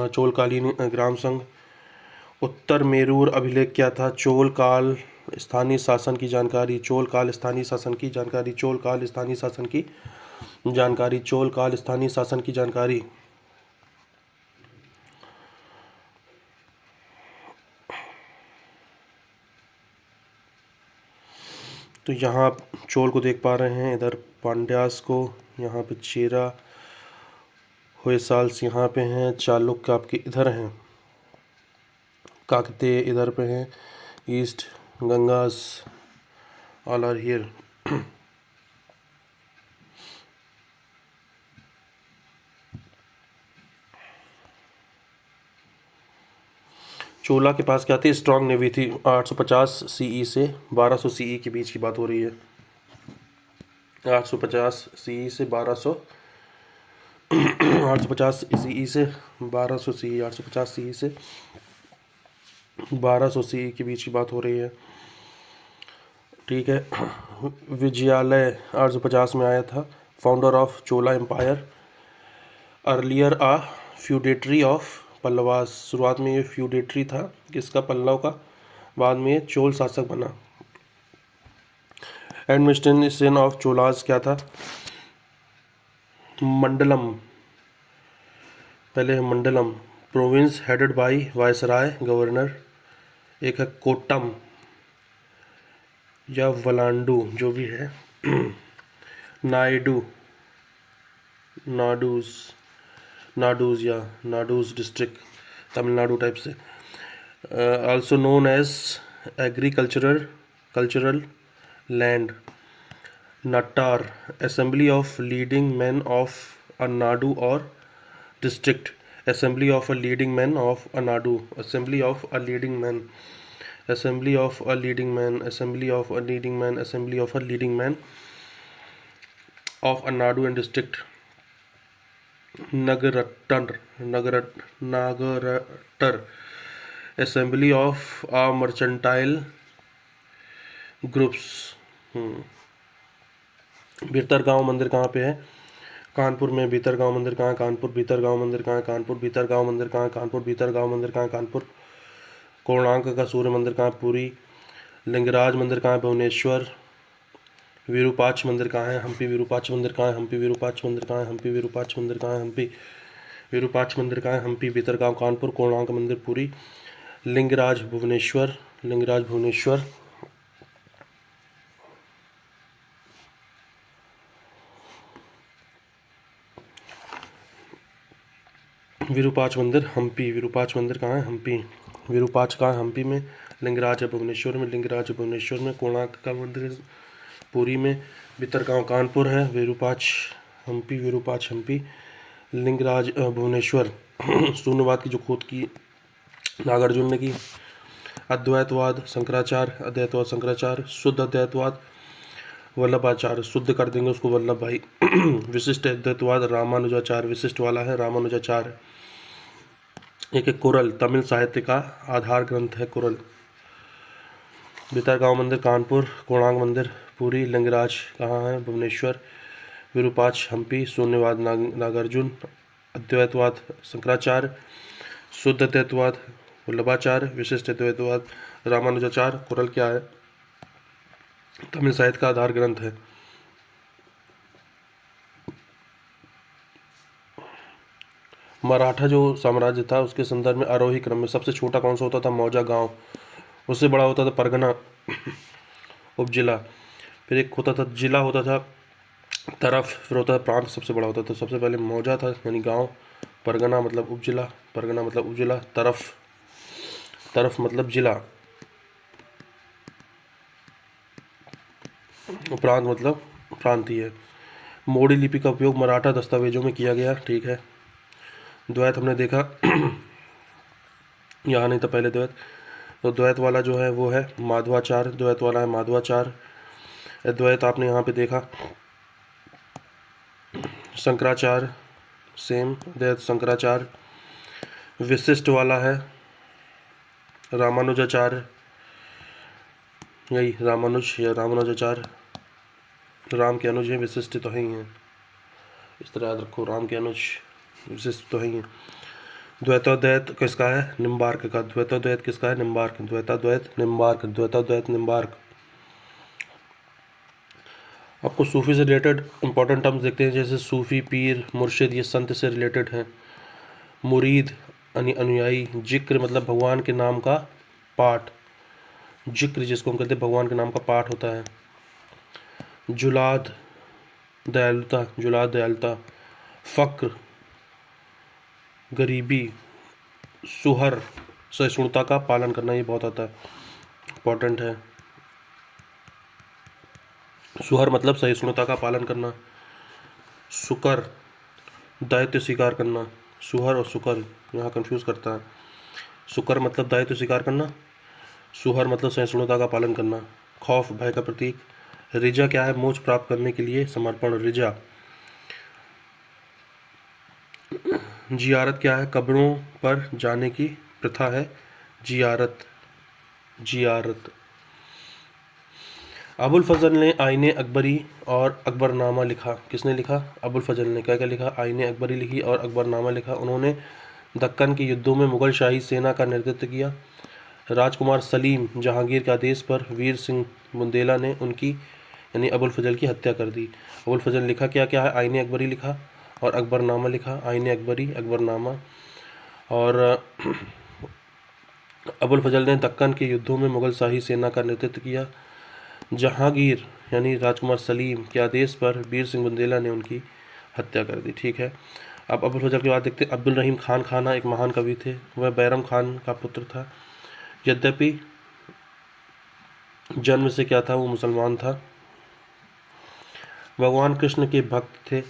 चोलकालीन ग्राम संघ। उत्तर मेरूर अभिलेख क्या था? चोल काल स्थानीय शासन की जानकारी, चोल काल स्थानीय शासन की जानकारी, चोल काल स्थानीय शासन की जानकारी, चोल काल स्थानीय शासन की जानकारी। तो यहाँ आप चोल को देख पा रहे हैं, इधर पांड्यास को, यहाँ पे चेरा होयसाल्स यहाँ पे हैं, चालुक्य आपके इधर हैं, काकतीय इधर पे हैं, east Gangas all are here. चोला के पास क्या थी? स्ट्रांग नेवी थी। 850 सीई से 1200 सीई के बीच की बात हो रही है। 850 सीई से 1200 850 सीई से 1200 सीई 850 सीई से 1200 सीई के बीच की बात हो रही है। ठीक है। विजयालय 850 में आया था। Founder of Chola empire, earlier a feudatory of Pallavas. शुरुआत में ये फ्यूडेटरी था किसका? पल्लव का। बाद में ये चोल शासक बना। एडमिनिस्ट्रेशन ऑफ चोलास क्या था? मंडलम। पहले है mandalam, province headed by viceroy governor. एक है कोट्टम या वलांडू, जो भी है। नायडू, नाडूज या नाडूज डिस्ट्रिक्ट, तमिलनाडु टाइप से। Also known as cultural land. Nattar, assembly of leading man of a nadu और district. Assembly of a leading man of a nadu, assembly of a leading man, assembly of a leading man, assembly of a leading man, assembly of a leading man of a nadu and district. Nagarattar, assembly of a mercantile groups. Bhitargaon मंदिर कहाँ पे है? कानपुर में। भीतरगांव मंदिर कहाँ है? कानपुर। भीतरगांव मंदिर कहाँ है? कानपुर। भीतरगांव मंदिर कहाँ है? कानपुर। भीतरगांव मंदिर कहाँ है? कानपुर। कोणार्क का सूर्य मंदिर कहाँ है? पुरी। लिंगराज मंदिर कहाँ है? भुवनेश्वर। विरूपाक्ष मंदिर कहाँ है? हम्पी। विरूपाक्ष मंदिर कहाँ है? हम्पी। विरूपाक्ष मंदिर कहाँ है? हम्पी। विरूपाक्ष मंदिर कहाँ है? हम्पी। विरूपाक्ष मंदिर कहाँ है? हम्पी। भीतरगांव कानपुर। कोणार्क मंदिर पुरी। लिंगराज भुवनेश्वर। लिंगराज भुवनेश्वर। विरूपाक्ष मंदिर हम्पी। विरूपाक्ष मंदिर कहाँ है? हम्पी। विरूपाक्ष कहाँ है? हम्पी में। लिंगराज है भुवनेश्वर में। लिंगराज भुवनेश्वर में। कोणार्क का मंदिर पुरी में। भीतरगांव कानपुर है। विरूपाक्ष हम्पी। विरूपाक्ष हम्पी। लिंगराज भुवनेश्वर। शून्यवाद की जो खोज की नागार्जुन ने की। अद्वैतवाद शंकराचार्य, अद्वैतवाद शंकराचार्य। शुद्ध अद्वैतवाद वल्लभाचार्य, शुद्ध कर देंगे उसको वल्लभ भाई। विशिष्ट अद्वैतवाद रामानुजाचार्य, विशिष्ट वाला है रामानुजाचार्य। एक है कुरल, तमिल साहित्य का आधार ग्रंथ है कुरल। भीतरगांव मंदिर कानपुर। कोणार्क मंदिर पुरी। लिंगराज कहाँ है? भुवनेश्वर। विरूपाक्ष हम्पी। शून्यवाद नागार्जुन। अद्वैतवाद शंकराचार्य। शुद्ध अद्वैतवाद वल्लभाचार्य। विशिष्ट अद्वैतवाद रामानुजाचार्य। कुरल क्या है? तमिल साहित्य का आधार ग्रंथ है। मराठा जो साम्राज्य था उसके संदर्भ में आरोही क्रम में सबसे छोटा कौन सा होता था? मौजा गांव। उससे बड़ा होता था परगना, उपजिला। फिर एक होता था जिला, होता था तरफ, फिर होता था प्रांत, सबसे बड़ा होता था। सबसे पहले मौजा था यानी गांव, परगना मतलब उपजिला, परगना मतलब उपजिला, तरफ, तरफ मतलब जिला, प्रांत मतलब प्रांतीय। मोड़ी लिपि का उपयोग मराठा दस्तावेजों में किया गया। ठीक है। द्वैत हमने देखा। यहाँ नहीं था पहले द्वैत, तो द्वैत वाला जो है वो है माधवाचार्य। द्वैत वाला है माधवाचार्य। अद्वैत आपने यहाँ पे देखा शंकराचार्य, सेम द्वैत शंकराचार्य। विशिष्ट वाला है रामानुजाचार्य, यही रामानुज या रामानुजाचार्य। राम के अनुज हैं, विशिष्ट तो है ही हैं। इस तरह याद रखो, राम के अनुज विशिष्ट तो है ही हैं। द्वैतोद्वैत किसका है? निम्बार्क का। द्वैतोद्वैत किसका है? निम्बार्क। द्वैतोद्वैत निम्बार्क। द्वैतोद्वैत निम्बार्क। आपको सूफी से रिलेटेड इंपॉर्टेंट टर्म्स देखते हैं, जैसे सूफी, पीर, मुर्शिद, ये संत से रिलेटेड हैं। मुरीद यानी अनुयायी। जिक्र मतलब भगवान के नाम का पाठ। जिक्र जिसको हम कहते हैं भगवान के नाम का पाठ होता है। जुलाद दयालुता। जुलाद दयालुता। फ़क्र गरीबी। सुहर सहिष्णुता का पालन करना, ये बहुत आता है, इम्पोर्टेंट है। सुहर मतलब सहिष्णुता का पालन करना। सुकर दायित्व स्वीकार करना। सुहर और सुकर यहाँ कंफ्यूज करता है। सुकर मतलब दायित्व स्वीकार करना, सुहर मतलब सहिष्णुता का पालन करना। खौफ भय का प्रतीक। रिजा क्या है? मोक्ष प्राप्त करने के लिए समर्पण। रिजा। जियारत क्या है? कब्रों पर जाने की प्रथा है जियारत। जियारत। अबुल फजल ने आईने अकबरी और अकबरनामा लिखा। किसने लिखा? अबुल फजल ने। क्या क्या लिखा? आईने अकबरी लिखी और अकबरनामा लिखा। उन्होंने दक्कन के युद्धों में मुगल शाही सेना का नेतृत्व किया। राजकुमार सलीम जहांगीर के आदेश पर वीर सिंह बुंदेला ने उनकी यानी अबुल फजल की हत्या कर दी। अबुल फजल लिखा क्या क्या है? आईने अकबरी लिखा और अकबरनामा लिखा। आईने अकबरी, अकबरनामा। और अबुल फजल ने दक्कन के युद्धों में मुगल शाही सेना का नेतृत्व किया। जहांगीर यानी राजकुमार सलीम के आदेश पर वीर सिंह बुंदेला ने उनकी हत्या कर दी। ठीक है, अब अबुल फजल के बाद देखते हैं। अब्दुल रहीम खान खाना एक महान कवि थे। वह बैरम खान का पुत्र था। यद्यपि जन्म से क्या था? वो मुसलमान था। भगवान कृष्ण के भक्त थे।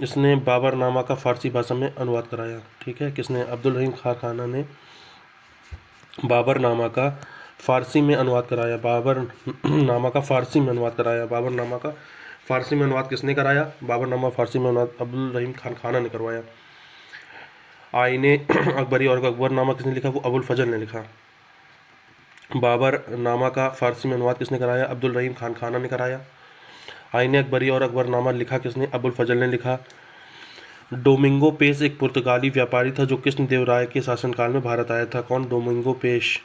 इसने बाबरनामा का फ़ारसी भाषा में अनुवाद कराया। ठीक है, किसने? अब्दुल रहीम खान खाना ने बाबरनामा का फ़ारसी में अनुवाद कराया। बाबरनामा का फ़ारसी में अनुवाद कराया। बाबरनामा का फ़ारसी में अनुवाद किसने कराया? बाबरनामा फ़ारसी में अनुवाद अब्दुल रहीम खान खाना ने करवाया। आईने अकबरी और अकबरनामा किसने लिखा? वो अबुल फजल ने लिखा। बाबरनामा का फ़ारसी में अनुवाद किसने कराया? अब्दुल रहीम खान खाना ने कराया। आईने अकबरी और अकबरनामा लिखा किसने? अबुल फजल ने लिखा। डोमिंगो पेस एक पुर्तगाली व्यापारी था जो कृष्णदेवराय के शासनकाल में भारत आया था। कौन? डोमिंगो पेश।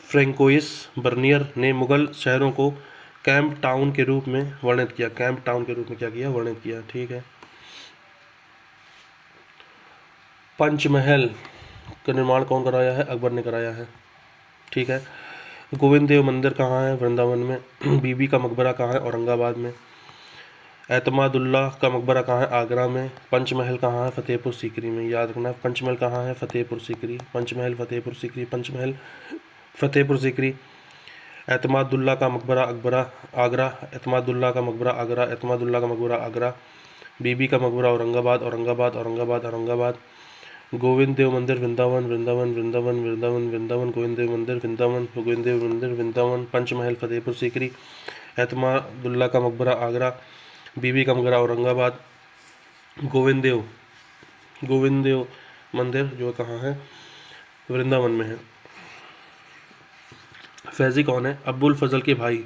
फ्रैंकोइस बर्नियर ने मुगल शहरों को कैंप टाउन के रूप में वर्णित किया। कैंप टाउन के रूप में क्या किया? वर्णित किया। ठीक है, पंचमहल का निर्माण कौन कराया है? अकबर ने कराया है। ठीक है, गोविंद देव मंदिर कहाँ है? वृंदावन में। बीबी का मकबरा कहाँ है? औरंगाबाद में। एतमादुल्ला का मकबरा कहाँ है? आगरा में। पंचमहल कहाँ है? फतेहपुर सीकरी में। याद रखना, पंचमहल कहाँ है? फतेहपुर सीकरी। पंचमहल फतेहपुर सीकरी। पंचमहल फतेहपुर सीकरी। एतमादुल्ला का मकबरा अकबरा आगरा। एतमादुल्ला का मकबरा आगरा। एतमादुल्ला का मकबरा आगरा। बीबी का मकबरा औरंगाबाद। औरंगाबाद औरंगाबाद औरंगाबाद। गोविंद देव मंदिर वृंदावन। वृंदावन वृंदावन वृंदावन वृंदावन। गोविंद देव मंदिर वृंदावन। गोविंद देव मंदिर वृंदावन। पंचमहल फतेहपुर सीकरी। एतमादुल्ला का मकबरा आगरा। बीबी का मकबरा औरंगाबाद। गोविंद देव मंदिर जो कहाँ है? वृंदावन में है। फैज़ी कौन है? अबुल फजल के भाई।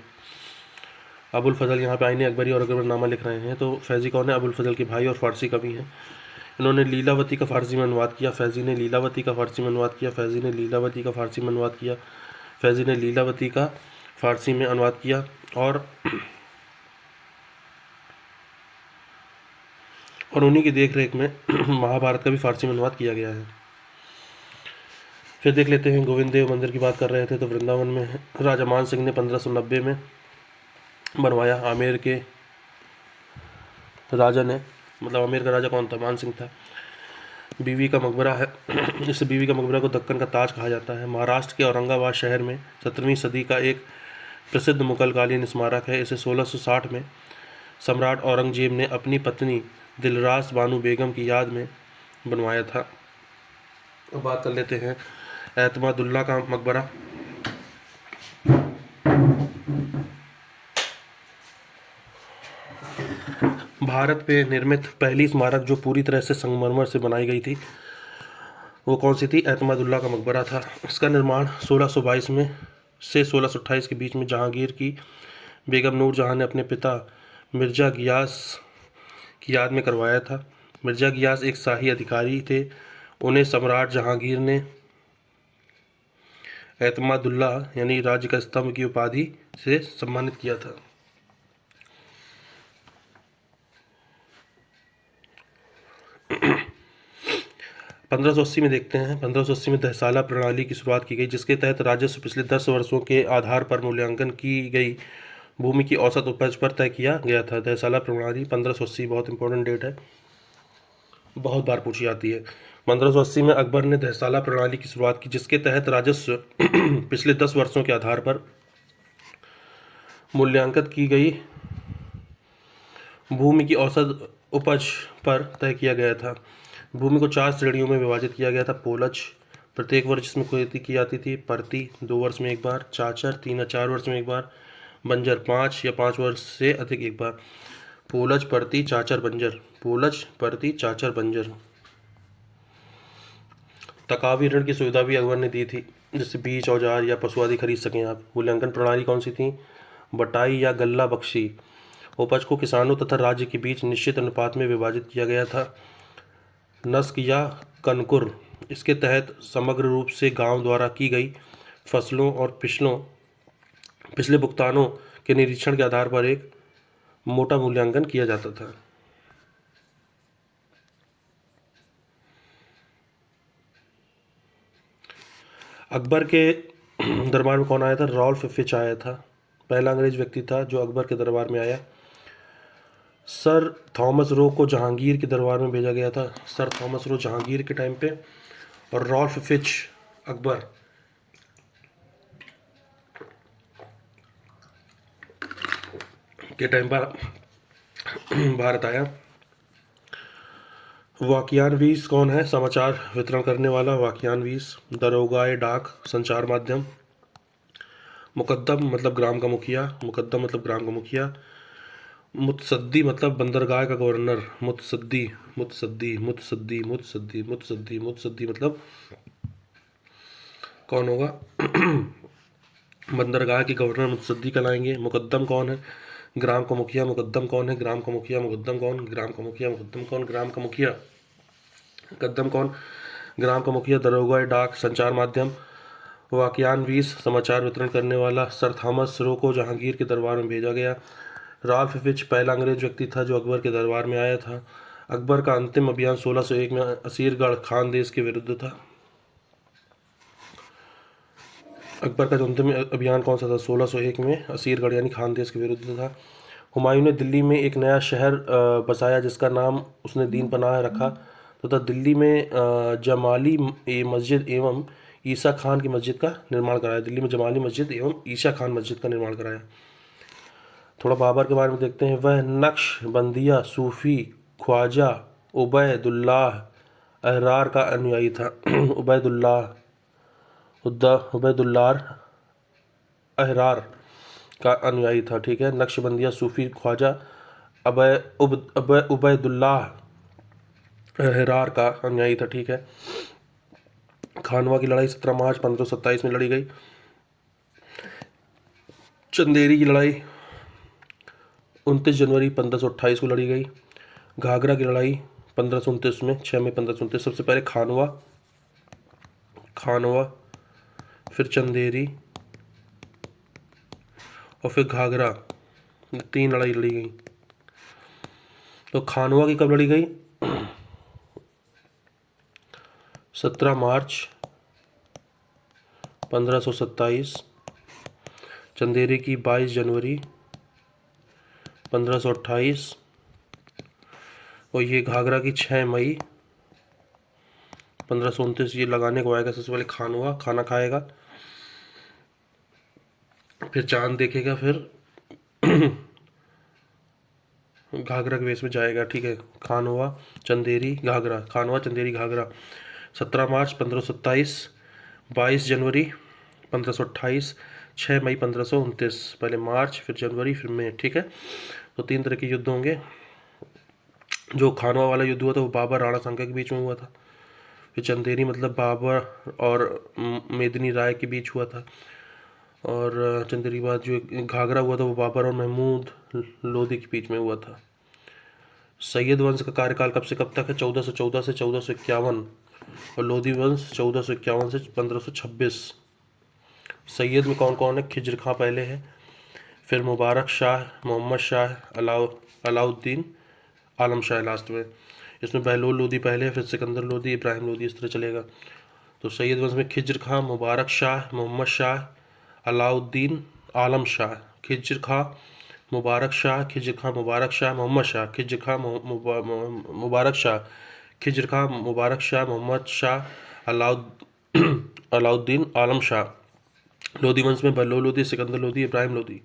अबुल फजल यहाँ पे आईने अकबरी और अकबरनामा लिख रहे हैं, तो फैज़ी कौन है? अबुल फजल के भाई और फ़ारसी कवि हैं। इन्होंने लीलावती का फ़ारसी में अनुवाद किया। फैज़ी ने लीलावती का फ़ारसी में अनुवाद किया। फैज़ी ने लीलावती का फ़ारसी में अनुवाद किया। फैज़ी ने लीलावती का फ़ारसी में अनुवाद किया। और उन्हीं की देख रेख में महाभारत का भी फ़ारसी में अनुवाद किया गया है। फिर देख लेते हैं, गोविंद देव मंदिर की बात कर रहे थे तो वृंदावन में है। राजा मान सिंह ने 1590 में बनवाया। आमेर के राजा ने, मतलब आमेर का राजा कौन था? मान सिंह था। बीवी का मकबरा है। इस बीवी का मकबरा को दक्कन का ताज कहा जाता है। महाराष्ट्र के औरंगाबाद शहर में 17वीं सदी का एक प्रसिद्ध मुगलकालीन स्मारक है। इसे 1660 में सम्राट औरंगजेब ने अपनी पत्नी दिलरास बानो बेगम की याद में बनवाया था। अब बात कर लेते हैं एतमादुल्ला का मकबरा। भारत पे निर्मित पहली स्मारक जो पूरी तरह से संगमरमर से बनाई गई थी वो कौन सी थी? एतमादुल्ला का मकबरा था। इसका निर्माण 1622 में से 1628 के बीच में जहांगीर की बेगम नूरजहां ने अपने पिता मिर्ज़ा गियास की याद में करवाया था। मिर्ज़ा गियास एक शाही अधिकारी थे। उन्हें सम्राट जहांगीर ने एतमादुल्लाह यानी राज्य का स्तंभ की उपाधि से सम्मानित किया था। 1580 में देखते हैं। 1580 में दहसाला प्रणाली की शुरुआत की गई, जिसके तहत राजस्व पिछले 10 वर्षों के आधार पर मूल्यांकन की गई भूमि की औसत उपज पर तय किया गया था। दहसाला प्रणाली 1580 बहुत इंपॉर्टेंट डेट है, बहुत बार पूछी जाती है। 1580 में अकबर ने दहसाला प्रणाली की शुरुआत की, जिसके तहत राजस्व पिछले 10 वर्षों के आधार पर मूल्यांकन की गई भूमि की औसत उपज पर तय किया गया था। भूमि को 4 श्रेणियों में विभाजित किया गया था। पोलज प्रत्येक वर्ष जिसमें खेती की जाती थी। परती 2 वर्ष में एक बार। चाचर 3 या 4 वर्ष में एक बार। बंजर 5 या 5 वर्ष से अधिक एक बार। पोलज, परती, चाचर, बंजर। पोलज, परती, चाचर, बंजर। तकावी ऋण की सुविधा भी अकबर ने दी थी, जिससे बीज, औजार या पशु आदि खरीद सकें आप। मूल्यांकन प्रणाली कौन सी थी? बटाई या गल्ला बख्शी। उपज को किसानों तथा राज्य के बीच निश्चित अनुपात में विभाजित किया गया था। नस्क या कनकुर, इसके तहत समग्र रूप से गांव द्वारा की गई फसलों और पिछले भुगतानों के निरीक्षण के आधार पर एक मोटा मूल्यांकन किया जाता था। अकबर के दरबार में कौन आया था? रॉल्फ फिच आया था। पहला अंग्रेज व्यक्ति था जो अकबर के दरबार में आया। सर थॉमस रो को जहांगीर के दरबार में भेजा गया था। सर थॉमस रो जहांगीर के टाइम पे, और रॉल्फ फिच अकबर के टाइम पर भारत आया। वाकियानवीस कौन है? समाचार वितरण करने वाला वाकियानवीस। दरोगाए डाक संचार माध्यम। मुकद्दम मतलब ग्राम का मुखिया। मुकद्दम मतलब ग्राम का मुखिया। मुतसद्दी मतलब बंदरगाह का गवर्नर। मुतसद्दी मुतसद्दी मुतसद्दी मुतसद्दी मुतसद्दी मुतसद्दी मतलब कौन होगा? बंदरगाह के गवर्नर मुतसद्दी कहलाएंगे। मुकद्दम कौन है? ग्राम का मुखिया। मुकद्दम कौन है? ग्राम का मुखिया। मुकद्दम कौन? ग्राम का मुखिया। मुकद्दम कौन? ग्राम का मुखिया। मुकद्दम कौन? ग्राम का मुखिया। दरोगा डाक संचार माध्यम। वाकियानवीस समाचार वितरण करने वाला। सर थॉमस रो को जहांगीर के दरबार में भेजा गया। राल्फ फिच पहला अंग्रेज व्यक्ति था जो अकबर के दरबार में आया था। अकबर का अंतिम अभियान 1601 में असीरगढ़ खानदेश के विरुद्ध था। अकबर का जो अंतिम अभियान कौन सा था? 1601 में असीरगढ़ यानी खानदेश के विरुद्ध था। हुमायूं ने दिल्ली में एक नया शहर बसाया, जिसका नाम उसने दीन पनाह रखा, तथा दिल्ली में जमाली मस्जिद एवं ईसा खान की मस्जिद का निर्माण कराया। दिल्ली में जमाली मस्जिद एवं ईसा खान मस्जिद का निर्माण कराया। थोड़ा बाबर के बारे में देखते हैं। वह नक्शबंदिया सूफी ख्वाजा उबैदुल्लाह अहरार का अनुयायी था। उबैदुल्लाह अहरार का अनुयायी था। ठीक है। नक्शबंदिया सूफी ख्वाजा उबैदुल्लाह अहरार का अनुयायी था। ठीक है। खानवा की लड़ाई 17 मार्च 1527 में लड़ी गई। चंदेरी की लड़ाई 29 जनवरी 1528 को लड़ी गई। घाघरा की लड़ाई 1529 में 6 मई 1529। सबसे पहले खानवा फिर चंदेरी और फिर घाघरा, 3 लड़ाई लड़ी गई। तो खानवा की कब लड़ी गई? 17 मार्च 1527। चंदेरी की 22 जनवरी 1528 और ये घाघरा की 6 मई 1529। ये लगाने को आएगा। सबसे पहले खानवा, खाना खाएगा, फिर चांद देखेगा, फिर घाघरा के वेश में जाएगा। ठीक है। खानवा चंदेरी घाघरा, खानवा चंदेरी घाघरा। 17 मार्च 1527, 22 जनवरी 1528, 6 मई 1529। पहले मार्च, फिर जनवरी, फिर मई। ठीक है। तो 3 तरह के युद्ध होंगे। जो खानवा वाला युद्ध हुआ था वो बाबर राणा सांगा के बीच में हुआ था। फिर चंदेरी मतलब बाबर और मेदिनी राय के बीच हुआ था। और चंदेरी के बाद जो एक घाघरा हुआ था वो बाबर और महमूद लोधी के बीच में हुआ था। सैयद वंश का कार्यकाल कब से कब तक है? 1414 से 1451 और लोधी वंश 1451 से 1526। सैयद में कौन कौन है? खिज्र खां पहले है, फिर मुबारक शाह, मोहम्मद शाह, अलाउद्दीन, आलम शाह लास्ट में। इसमें बहलोल लोधी पहले है, फिर सिकंदर लोधी, इब्राहिम लोधी, इस तरह चलेगा। तो सैयद वंश में खिज्र खां, मुबारक शाह, मोहम्मद शाह, अलाउद्दीन, आलम शाह। खिज्र खां, मुबारक शाह, खिज्र खां, मुबारक शाह, मोहम्मद शाह, खिज्र खां, मुबारक शाह, खिज्र खां, मुबारक शाह, मोहम्मद शाह, अलाउद्दीन, आलम शाह। लोधी वंश में बहलोल लोधी, सिकंदर लोधी, इब्राहिम लोधी।